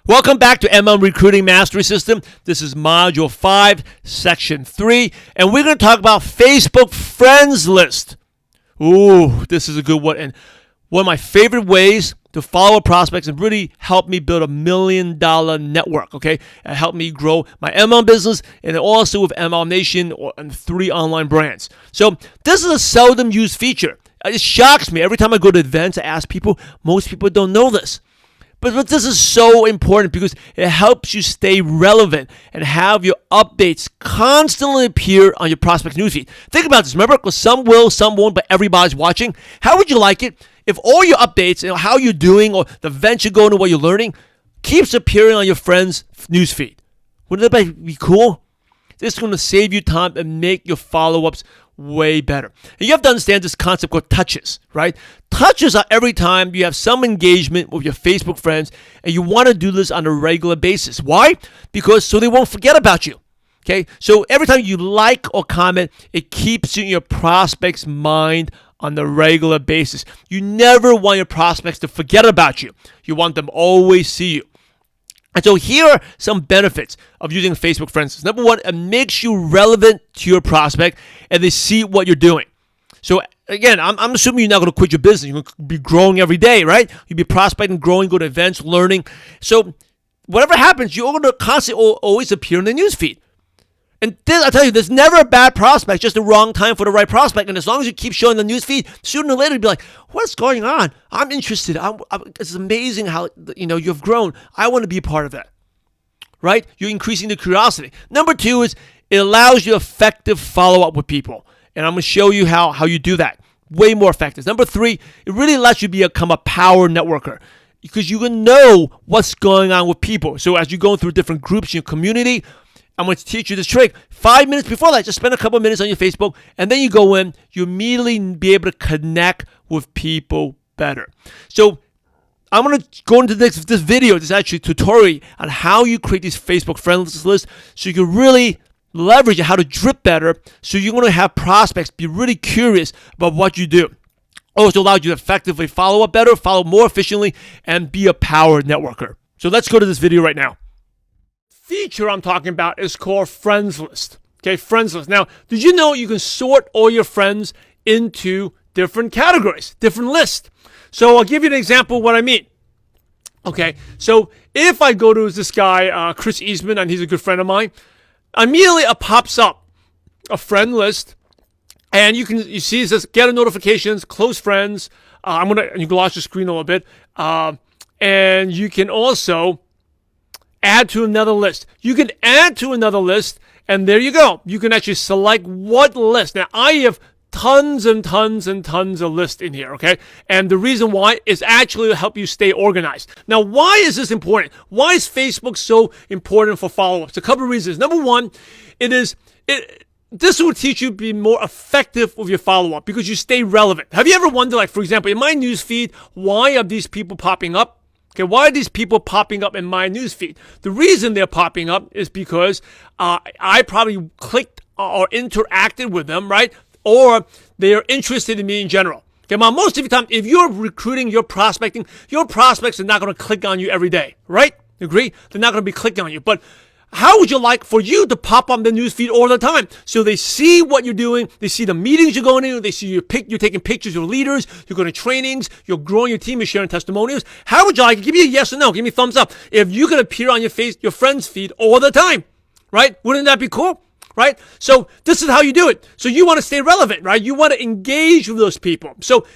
Welcome back to MLM Recruiting Mastery System. This is Module 5, Section 3, and we're going to talk about Facebook Friends List. Ooh, this is a good one, and one of my favorite ways to follow prospects and really help me build $1 million network, okay? And help me grow my MLM business and also with MLM Nation and 3 online brands. So this is a seldom used feature. It shocks me. Every time I go to events, I ask people, most people don't know this. But this is so important because it helps you stay relevant and have your updates constantly appear on your prospect's newsfeed. Think about this. Remember, because some will, some won't, but everybody's watching. How would you like it if all your updates, how you're doing or the events you're going to, what you're learning, keeps appearing on your friend's newsfeed? Wouldn't that be cool? This is going to save you time and make your follow-ups way better. And you have to understand this concept called touches, right? Touches are every time you have some engagement with your Facebook friends and you want to do this on a regular basis. Why? Because so they won't forget about you. Okay? So every time you like or comment, it keeps you in your prospect's mind on the regular basis. You never want your prospects to forget about you. You want them to always see you. And so here are some benefits of using Facebook Friends. Number one, it makes you relevant to your prospect and they see what you're doing. So again, I'm assuming you're not going to quit your business. You're going to be growing every day, right? You'll be prospecting, growing, go to events, learning. So whatever happens, you're going to constantly always appear in the newsfeed. And this, I tell you, there's never a bad prospect, just the wrong time for the right prospect. And as long as you keep showing the newsfeed, sooner or later you'll be like, what's going on? I'm interested. It's amazing how you've grown. I want to be a part of that, right? You're increasing the curiosity. Number 2 is it allows you effective follow-up with people. And I'm going to show you how you do that. Way more effective. Number 3, it really lets you become a power networker because you can know what's going on with people. So as you go through different groups in your community, I'm going to teach you this trick. 5 minutes before that, just spend a couple of minutes on your Facebook, and then you go in, you immediately be able to connect with people better. So I'm going to go into this video, this is actually a tutorial on how you create these Facebook friends lists so you can really leverage how to drip better so you're going to have prospects be really curious about what you do. Also allows you to effectively follow up better, follow more efficiently, and be a power networker. So let's go to this video right now. Feature I'm talking about is called Friends List. Okay, Friends List. Now, did you know you can sort all your friends into different categories, different lists? So I'll give you an example of what I mean. Okay, so if I go to this guy, Chris Eastman, and he's a good friend of mine, immediately it pops up a friend list, and you see it says get notifications, close friends. You can watch the screen a little bit, and you can also add to another list. You can add to another list, and there you go. You can actually select what list. Now, I have tons and tons and tons of lists in here, okay? And the reason why is actually to help you stay organized. Now, why is this important? Why is Facebook so important for follow-ups? A couple of reasons. Number one, this will teach you to be more effective with your follow-up because you stay relevant. Have you ever wondered, like, for example, in my newsfeed, why are these people popping up? Okay, why are these people popping up in my newsfeed? The reason they're popping up is because I probably clicked or interacted with them, right? Or they are interested in me in general. Okay, now most of the time, if you're recruiting, you're prospecting, your prospects are not going to click on you every day, right? Agree? They're not going to be clicking on you. But how would you like for you to pop on the newsfeed all the time? So they see what you're doing, they see the meetings you're going to, they see you're taking pictures of leaders, you're going to trainings, you're growing your team, you're sharing testimonials. How would you like it? Give me a yes or no, give me a thumbs up. If you could appear on your friend's feed all the time, right? Wouldn't that be cool? Right? So this is how you do it. So you want to stay relevant, right? You want to engage with those people. So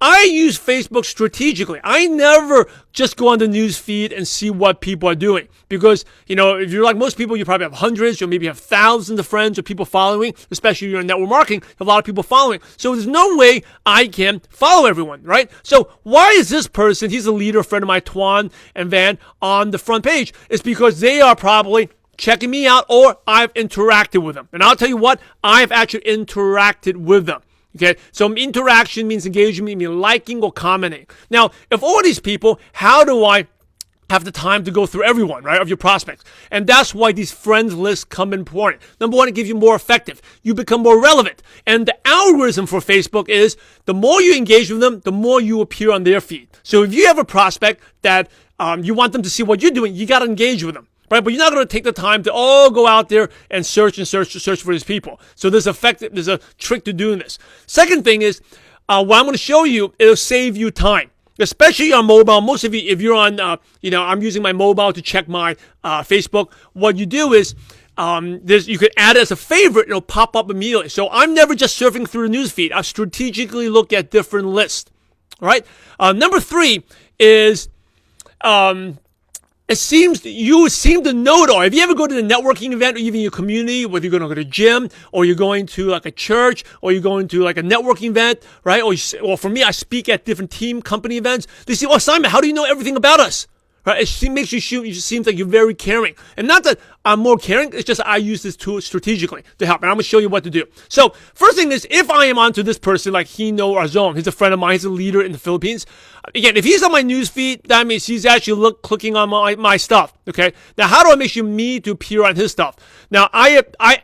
I use Facebook strategically. I never just go on the news feed and see what people are doing because, if you're like most people, you probably have hundreds or maybe have thousands of friends or people following, especially if you're in network marketing, a lot of people following. So there's no way I can follow everyone, right? So why is this person, he's a leader, a friend of mine, Tuan and Van, on the front page? It's because they are probably checking me out or I've interacted with them. And I'll tell you what, I've actually interacted with them. Okay, so interaction means engagement, means liking or commenting. Now, if all these people, how do I have the time to go through everyone, right, of your prospects? And that's why these friends lists come important. Number one, it gives you more effective. You become more relevant. And the algorithm for Facebook is the more you engage with them, the more you appear on their feed. So if you have a prospect that you want them to see what you're doing, you got to engage with them. Right, but you're not going to take the time to go out there and search for these people. So there's a trick to doing this. Second thing is, what I'm going to show you, it'll save you time, especially on mobile. Most of you, if you're on, I'm using my mobile to check my Facebook. What you do is, you can add it as a favorite, it'll pop up immediately. So I'm never just surfing through the newsfeed. I strategically look at different lists. All right. Number 3 is, you seem to know it all. If you ever go to the networking event, or even your community, whether you're going to go to a gym, or you're going to like a church, or you're going to like a networking event, right? Or for me, I speak at different team company events. They say, "Well, Simon, how do you know everything about us?" Right? It makes you seem like you're very caring. And not that I'm more caring, it's just I use this tool strategically to help. And I'm going to show you what to do. So, first thing is, if I am onto this person like Hino Arzon, he's a friend of mine, he's a leader in the Philippines. Again, if he's on my news feed, that means he's actually clicking on my stuff. Okay? Now, how do I make sure me to appear on his stuff? Now, I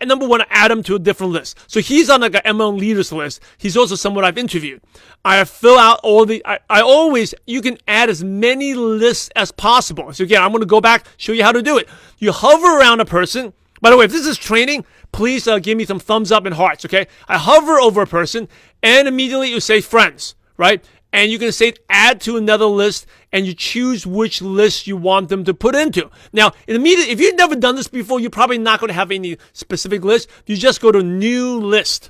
number one, add him to a different list. So he's on like an MLM leaders list. He's also someone I've interviewed. I fill out you can add as many lists as possible. So again, I'm going to go back, show you how to do it. You hover around a person. By the way, if this is training, please give me some thumbs up and hearts, okay? I hover over a person, and immediately you say friends, right? And you can say add to another list, and you choose which list you want them to put into. Now, if you've never done this before, you're probably not going to have any specific list. You just go to new list.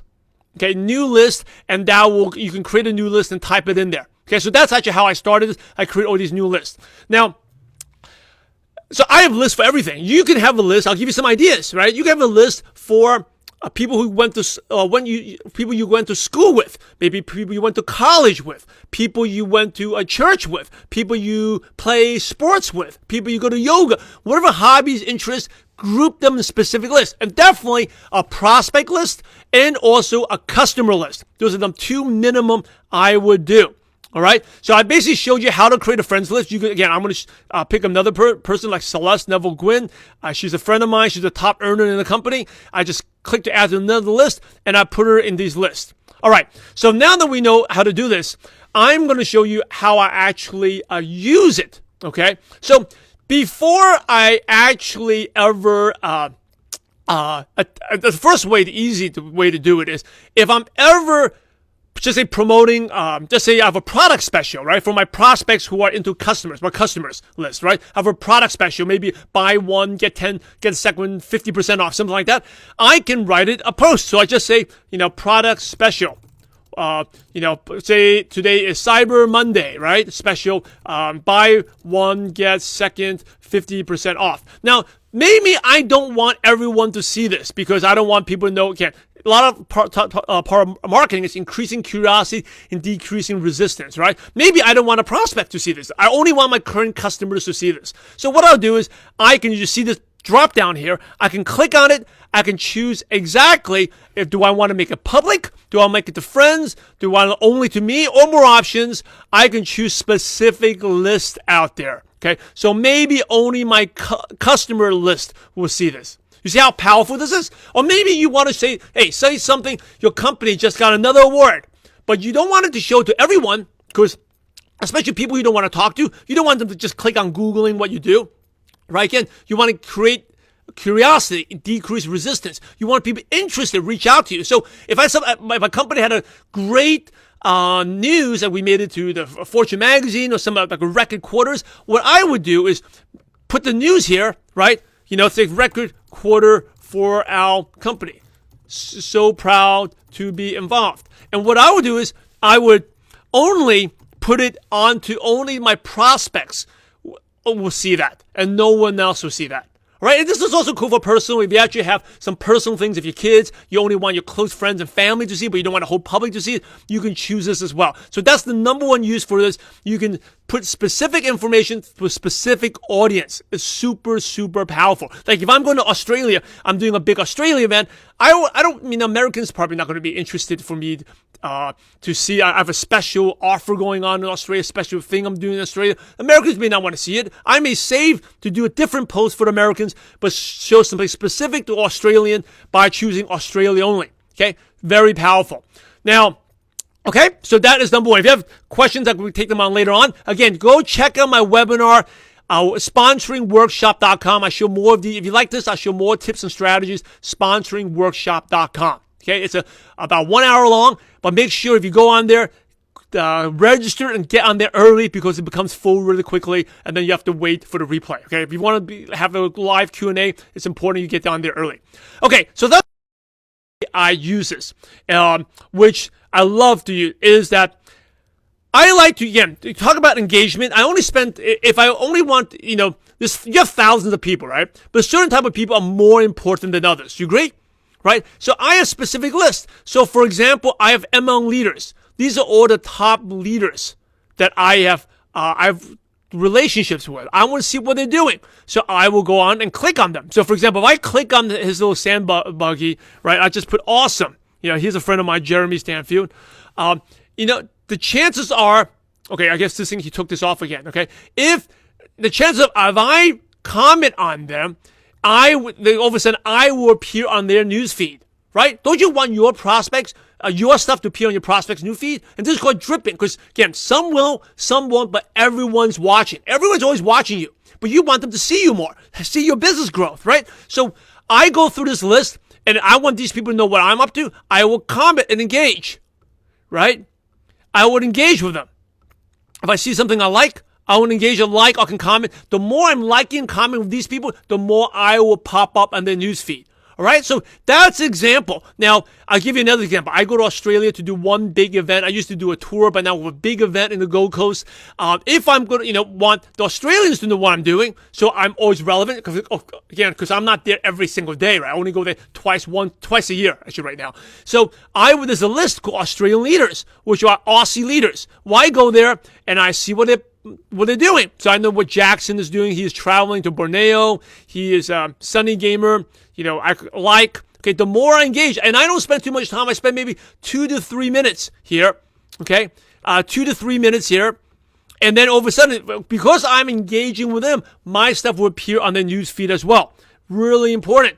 Okay, new list, and you can create a new list and type it in there. Okay, so that's actually how I started this. I create all these new lists. Now, so I have lists for everything. You can have a list. I'll give you some ideas, right? You can have a list for people who went to people you went to school with, maybe people you went to college with, people you went to a church with, people you play sports with, people you go to yoga, whatever hobbies, interests. Group them in specific lists, and definitely a prospect list and also a customer list. Those are the 2 minimum I would do. All right. So I basically showed you how to create a friends list. I'm going to pick another person like Celeste Neville Gwynn. She's a friend of mine. She's a top earner in the company. I just click to add to another list, and I put her in these lists. All right. So now that we know how to do this, I'm going to show you how I actually use it. Okay. So before I actually ever, the first way, the easy way to do it is if I'm ever, just say promoting, just say I have a product special, right? For my prospects who are into my customers list, right? I have a product special, maybe buy one, get 10, get a second, 50% off, something like that. I can write it a post. So I just say, product special. Say today is Cyber Monday, right? Special, buy one, get second, 50% off. Now, maybe I don't want everyone to see this because I don't want people to know. Again, a lot of part of marketing is increasing curiosity and decreasing resistance, right? Maybe I don't want a prospect to see this. I only want my current customers to see this. So what I'll do is I can just see this drop down here. I can click on it. I can choose exactly do I want to make it public? Do I make it to friends? Do I want it only to me? Or more options? I can choose specific list out there. Okay, so maybe only my customer list will see this. You see how powerful this is? Or maybe you want to say something, your company just got another award, but you don't want it to show to everyone because especially people you don't want to talk to, you don't want them to just click on Googling what you do. Right? Again, you want to create curiosity, decrease resistance. You want people interested, reach out to you. So if a company had a great news that we made it to the Fortune magazine or some like a record quarters, what I would do is put the news here, right? Say record quarter for our company. So proud to be involved. And what I would do is I would only put it onto only my prospects will see that, and no one else will see that. Right? And this is also cool for personal. If you actually have some personal things, if your kids, you only want your close friends and family to see, but you don't want the whole public to see it, you can choose this as well. So that's the number one use for this. You can put specific information to a specific audience. It's super, super powerful. Like if I'm going to Australia, I'm doing a big Australia event. Americans probably not going to be interested for me to see. I have a special offer going on in Australia, special thing I'm doing in Australia. Americans may not want to see it. I may save to do a different post for the Americans, but show something specific to Australian by choosing Australia only. Okay, very powerful. Now, okay, so that is number one. If you have questions, I can take them on later on. Again, go check out my webinar. sponsoringworkshop.com. I show more of the, if you like this, I'll show more tips and strategies, sponsoringworkshop.com. Okay, it's about 1 hour long, but make sure if you go on there, register and get on there early because it becomes full really quickly, and then you have to wait for the replay. Okay, if you want to have a live Q&A, it's important you get on there early. Okay, so that's I use this, which I love to use, is that I like to, again, talk about engagement. I only spend, if I only want, you have thousands of people, right? But certain type of people are more important than others. You agree? Right? So I have a specific list. So for example, I have ML leaders. These are all the top leaders that I have relationships with. I want to see what they're doing. So I will go on and click on them. So for example, if I click on his little sand buggy, right, I just put awesome. He's a friend of mine, Jeremy Stanfield. The chances are, okay, I guess this thing, he took this off again, okay? If I comment on them, all of a sudden, I will appear on their news feed, right? Don't you want your prospects, your stuff to appear on your prospects' news feed? And this is called dripping, because again, some will, some won't, but everyone's watching. Everyone's always watching you, but you want them to see you more, see your business growth, right? So I go through this list, and I want these people to know what I'm up to. I will comment and engage, right? I would engage with them. If I see something I like, I will engage and like, I can comment. The more I'm liking and commenting with these people, the more I will pop up on their newsfeed. All right, so that's an example. Now, I'll give you another example. I go to Australia to do one big event. I used to do a tour, but now with a big event in the Gold Coast. If I'm going to, want the Australians to know what I'm doing, so I'm always relevant, because I'm not there every single day, right? I only go there twice a year, actually, right now. So there's a list called Australian leaders, which are Aussie leaders. Well, I go there and I see what they're doing. So I know what Jackson is doing. He is traveling to Borneo. He is a Sunny Gamer. Okay, the more I engage, and I don't spend too much time. I spend maybe 2 to 3 minutes here. Okay, 2 to 3 minutes here. And then all of a sudden, because I'm engaging with them, my stuff will appear on their news feed as well. Really important.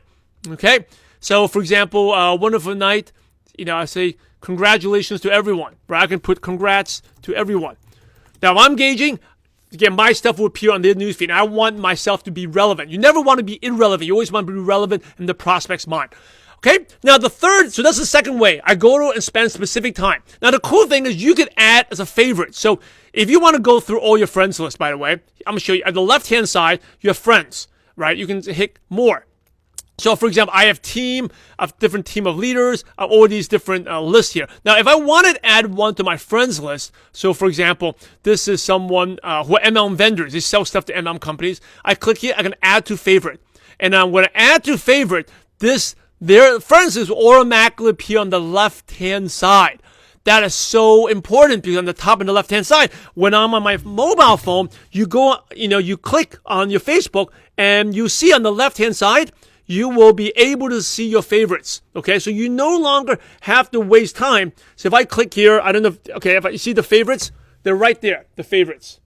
Okay, so for example, wonderful night, I say congratulations to everyone, right? I can put congrats to everyone. Now, if I'm engaging, again, my stuff will appear on their newsfeed. I want myself to be relevant. You never want to be irrelevant. You always want to be relevant in the prospect's mind. Okay? Now, so that's the second way. I go to and spend specific time. Now, the cool thing is you can add as a favorite. So if you want to go through all your friends list, by the way, I'm going to show you. At the left-hand side, you have friends, right? You can hit more. So, for example, I have different team of leaders, all these different lists here. Now, if I wanted to add one to my friends list, so for example, this is someone who are MLM vendors. They sell stuff to MLM companies. I click here, I can add to favorite. And I'm going to add to favorite, their friends list will automatically appear on the left-hand side. That is so important because on the top and the left-hand side, when I'm on my mobile phone, you click on your Facebook and you see on the left-hand side, you will be able to see your favorites, okay? So you no longer have to waste time. So if I click here, I don't know, if you see the favorites, they're right there, the favorites,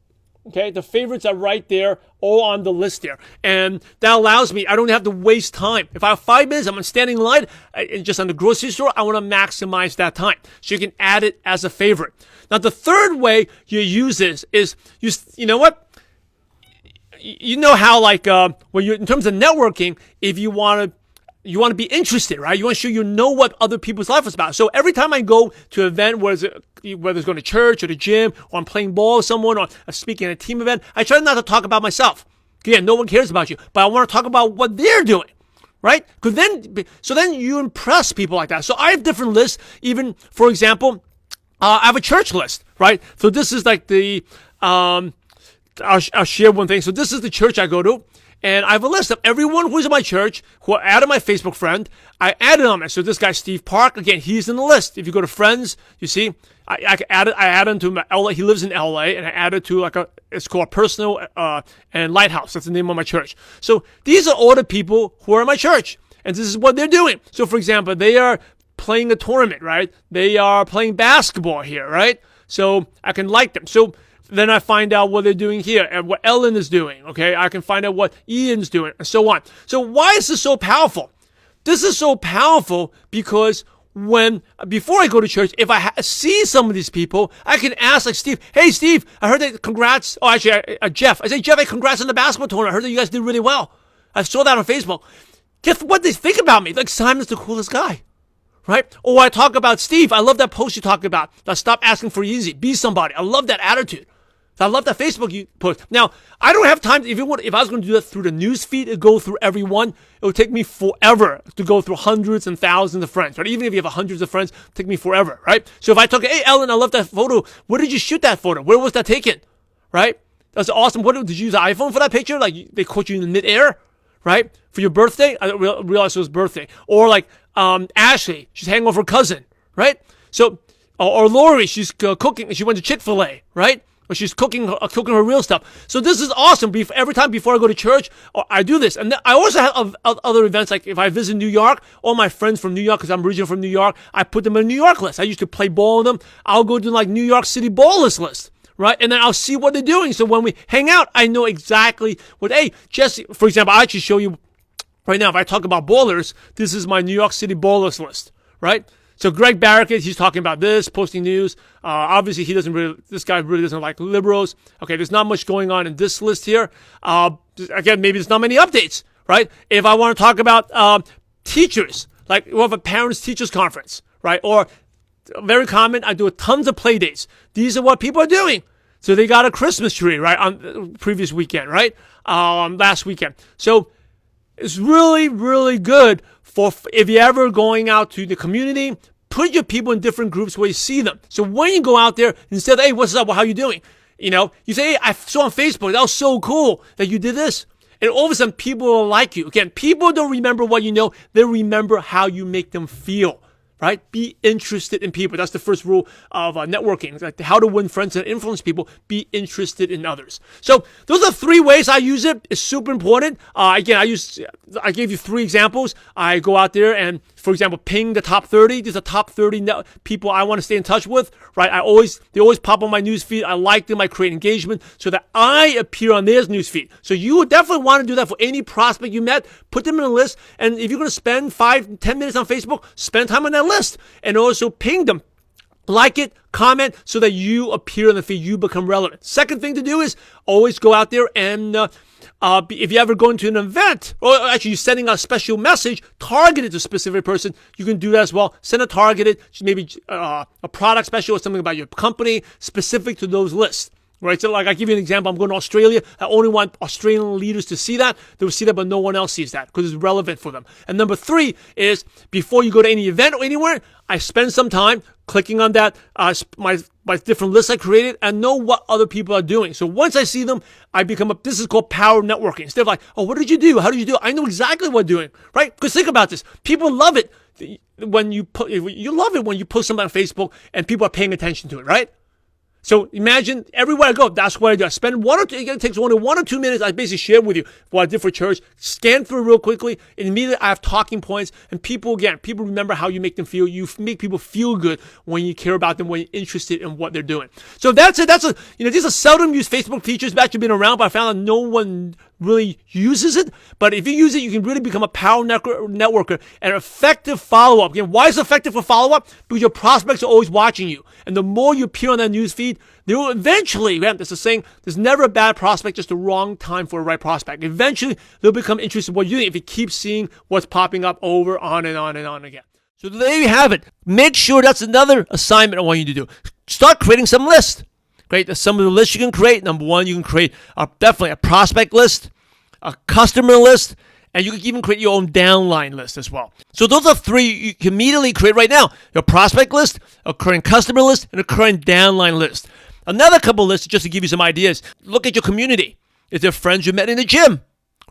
okay? The favorites are right there, all on the list there. And that allows me, I don't have to waste time. If I have 5 minutes, I'm standing in line, just on the grocery store, I want to maximize that time. So you can add it as a favorite. Now, the third way you use this is, you know what? You know how, when you're in terms of networking, if you want to be interested, right? You want to show what other people's life is about. So every time I go to an event, whether it's going to church or the gym, or I'm playing ball with someone, or I'm speaking at a team event, I try not to talk about myself. Again, no one cares about you, but I want to talk about what they're doing, right? So then you impress people like that. So I have different lists. Even, for example, I have a church list, right? So this is like I'll share one thing. So this is the church I go to, and I have a list of everyone who's in my church who are added my Facebook friend. I added on it. So this guy, Steve Park, again, he's in the list. If you go to friends, you see, I added him to my LA. He lives in LA, and I added to it's called Personal and Lighthouse. That's the name of my church. So these are all the people who are in my church, and this is what they're doing. So for example, they are playing a tournament, right? They are playing basketball here, right? So I can like them. So then I find out what they're doing here and what Ellen is doing, okay? I can find out what Ian's doing and so on. So why is this so powerful? This is so powerful because when before I go to church, if I see some of these people, I can ask like Steve, hey Steve, I heard that congrats. Oh, actually, Jeff. I say, Jeff, hey, congrats on the basketball tournament. I heard that you guys did really well. I saw that on Facebook. Guess what they think about me? Like, Simon's the coolest guy, right? Or I talk about Steve. I love that post you talk about. Stop asking for easy. Be somebody. I love that attitude. I love that Facebook you post. Now, I don't have time. If I was going to do that through the news feed and go through every one, it would take me forever to go through hundreds and thousands of friends, right? Even if you have hundreds of friends, it would take me forever, right? So if I talk, hey, Ellen, I love that photo. Where did you shoot that photo? Where was that taken, right? That's awesome. What did you use an iPhone for that picture? Like, they caught you in midair, right? For your birthday? I didn't realize it was birthday. Or like Ashley, she's hanging with her cousin, right? So, or Lori, she's cooking. She went to Chick-fil-A, right? Or she's cooking her real stuff. So this is awesome. Every time before I go to church, I do this. And I also have other events, like if I visit New York, all my friends from New York, because I'm originally from New York, I put them in a New York list. I used to play ball with them. I'll go to like New York City ballers list, right? And then I'll see what they're doing. So when we hang out, I know exactly what, hey, Jesse, for example, I'll actually show you right now, if I talk about ballers, this is my New York City ballers list, right? So Greg Barricade, he's talking about this, posting news. Obviously, this guy really doesn't like liberals. Okay, there's not much going on in this list here. Again, maybe there's not many updates, right? If I want to talk about teachers, like we'll have a parents-teachers conference, right? Or very common, I do tons of play dates. These are what people are doing. So they got a Christmas tree, right, on the previous weekend, right? Last weekend. So it's really, really good for if you're ever going out to the community, put your people in different groups where you see them. So when you go out there, instead of, hey, what's up? Well, how you doing? You know, you say, hey, I saw on Facebook, that was so cool that you did this. And all of a sudden, people will like you. Again, people don't remember what you know. They remember how you make them feel. Right? Be interested in people. That's the first rule of networking. Like how to win friends and influence people. Be interested in others. So those are 3 ways I use it. It's super important. Again, I gave you 3 examples. I go out there and, for example, ping the top 30. These are top 30 people I want to stay in touch with. Right? They always pop on my news feed. I like them. I create engagement so that I appear on their news feed. So you would definitely want to do that for any prospect you met. Put them in a list. And if you're going to spend 5-10 minutes on Facebook, spend time on that list and also ping them. Like it, comment so that you appear on the feed, you become relevant. Second thing to do is always go out there and if you're ever going to an event, or actually you're sending a special message targeted to a specific person, you can do that as well. Send a targeted, maybe a product special or something about your company specific to those lists. Right, so like I give you an example, I'm going to Australia. I only want Australian leaders to see that. They will see that, but no one else sees that because it's relevant for them. And number 3 is before you go to any event or anywhere, I spend some time clicking on that, my different lists I created and know what other people are doing. So once I see them, this is called power networking. Instead of like, oh, what did you do? How did you do it? I know exactly what I'm doing, right? Because think about this. People love it when you love it when you post something on Facebook and people are paying attention to it, right? So imagine everywhere I go, that's what I do. I spend it takes only 1 or 2 minutes. I basically share with you what I did for church, scan through real quickly, and immediately I have talking points. And people remember how you make them feel. You make people feel good when you care about them, when you're interested in what they're doing. So that's it. These are seldom used Facebook features. It's actually been around, but I found that no one really uses it. But if you use it, you can really become a power networker and effective follow-up. Again, why is it effective for follow-up? Because your prospects are always watching you. And the more you appear on that news feed, they will eventually, there's a saying, there's never a bad prospect, just the wrong time for a right prospect. Eventually, they'll become interested in what you're doing if you keep seeing what's popping up over, on and on and on again. So there you have it. Make sure that's another assignment I want you to do. Start creating some lists. Great. Some of the lists you can create. Number 1, you can create definitely a prospect list, a customer list, and you can even create your own downline list as well. So those are 3 you can immediately create right now. Your prospect list, a current customer list, and a current downline list. Another couple lists just to give you some ideas. Look at your community. Is there friends you met in the gym?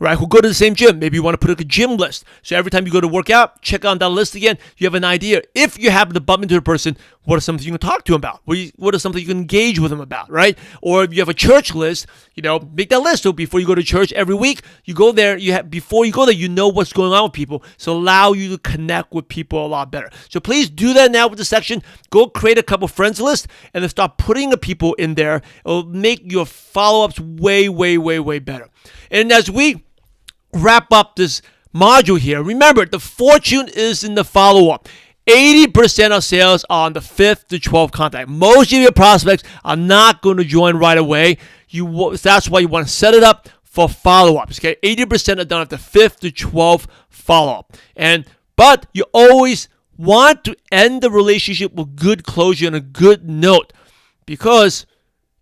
Right, who go to the same gym? Maybe you want to put a gym list. So every time you go to work out, check on that list again. You have an idea. If you happen to bump into a person, what are something you can talk to them about? What are something you can engage with them about, right? Or if you have a church list, make that list. So before you go to church every week, you go there. Before you go there, you know what's going on with people. So allow you to connect with people a lot better. So please do that now with the section. Go create a couple friends list and then start putting the people in there. It'll make your follow-ups way, way, way, way better. And as we wrap up this module here, remember, the fortune is in the follow-up. 80% of sales are on the 5th to 12th contact. Most of your prospects are not going to join right away. That's why you want to set it up for follow-ups. Okay, 80% are done at the 5th to 12th follow-up. But you always want to end the relationship with good closure and a good note, because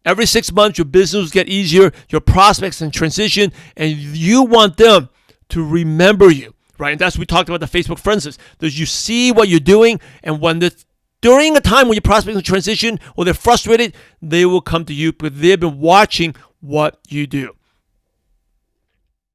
every 6 months your business will get easier, your prospects can transition, and you want them to remember you, right? And that's what we talked about the Facebook friends list. That you see what you're doing, and during a time when your prospects transition or they're frustrated, they will come to you because they've been watching what you do.